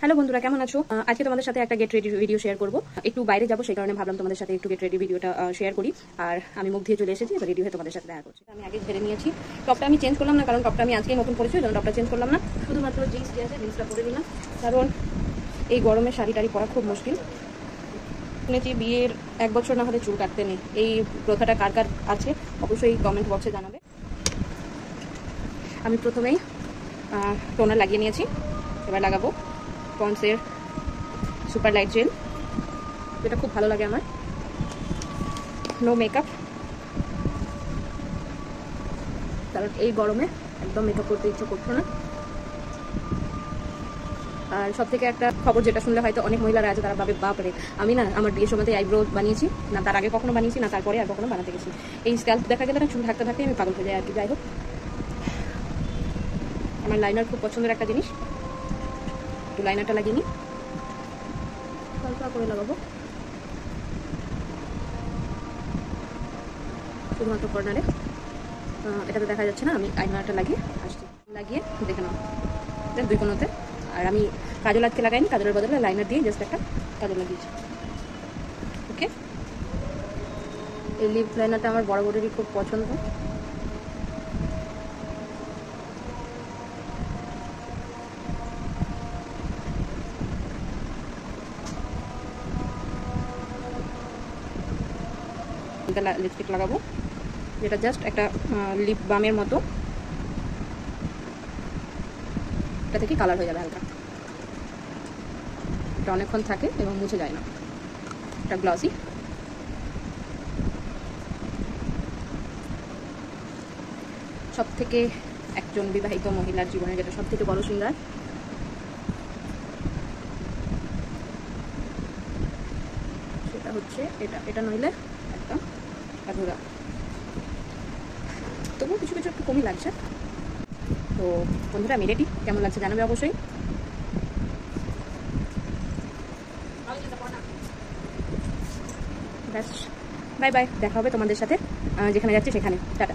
Hello বন্ধুরা, কেমন আছো? আজকে তোমাদের সাথে একটা গেট রেডি ভিডিও শেয়ার করব। একটু বাইরে যাবো, সেই কারণে ভাবলাম তোমাদের সাথে একটু গেট রেডি ভিডিওটা শেয়ার করি। আর আমি মুখ দিয়ে চলে এসেছি, এবার রেডি হয়ে তোমাদের সাথে দেখা করছি। আমি আগে ঝেড়ে নিয়েছি। টপটা আমি চেঞ্জ করলাম না, কারণ টপটা আমি আজকেই নতুন পরেছি, জন্য টপটা চেঞ্জ করলাম না। শুধুমাত্র জিন্স যে আছে জিন্সটা পরে নিলাম, কারণ এই গরমে শাড়ি টাড়ি পরা খুব মুশকিল। শুনেছি বিয়ের 1 বছর না হলে চুল কাটতে নেই। এই প্রথাটা কার কার আছে অবশ্যই কমেন্ট বক্সে জানাবে। আমি প্রথমেই টোনার লাগিয়ে নিয়েছি, এবার লাগাবো পন্ডসের সুপার লাইট জেল। এটা খুব ভালো লাগে আমার। নো মেকআপ, কারণ এই গরমে একদম মেকআপ করতে ইচ্ছে করতো না। আর সব থেকে একটা খবর যেটা শুনলে হয়তো অনেক মহিলারা আছে, তারা ভাবে বাপরে, আমি না আমার বিয়ের সময়তে আইব্রো বানিয়েছি না, তার আগে কখনো বানিয়েছি না, তারপরে আর কখনো বানাতে গেছি। এই স্ক্যাল্প দেখা গেলে না চুল থাকতে থাকতে আমি পাগল হয়ে যাই আর কি। যাই হোক, আমার লাইনার খুব পছন্দের একটা জিনিস। একটু লাইনারটা লাগিয়ে নিই, হালকা করে লাগাবো শুধুমাত্র কর্নারে। এটাতে দেখা যাচ্ছে না, আমি আইনারটা লাগিয়ে আসছি। লাগিয়ে দেখে নাও 2 কোণতে। আর আমি কাজল আজকে লাগাইনি, কাজলের বদলে লাইনার দিয়ে জাস্ট একটা কাজল লাগিয়েছি। ওকে, এই লিপ লাইনারটা আমার বরাবরেরই খুব পছন্দ। লিপস্টিক লাগাবো, যেটা জাস্ট একটা লিপ বামের মতো। এটা থেকে কালার হয়ে যাবে হালকা, এটা অনেকক্ষণ থাকে এবং মুছে যায় না। এটা গ্লসি। সব থেকে একজন বিবাহিত মহিলার জীবনে যেটা সব থেকে বড় শৃঙ্গার, সেটা হচ্ছে এটা। এটা নইলে একদম আধুরা। তবুও কিছু কিছু একটু কমই লাগছে। তো বন্ধুরা, আমি রেডি। কেমন লাগছে জানাবে অবশ্যই। ব্যাস, বাই বাই, দেখা হবে তোমাদের সাথে যেখানে যাচ্ছি সেখানে। টাটা।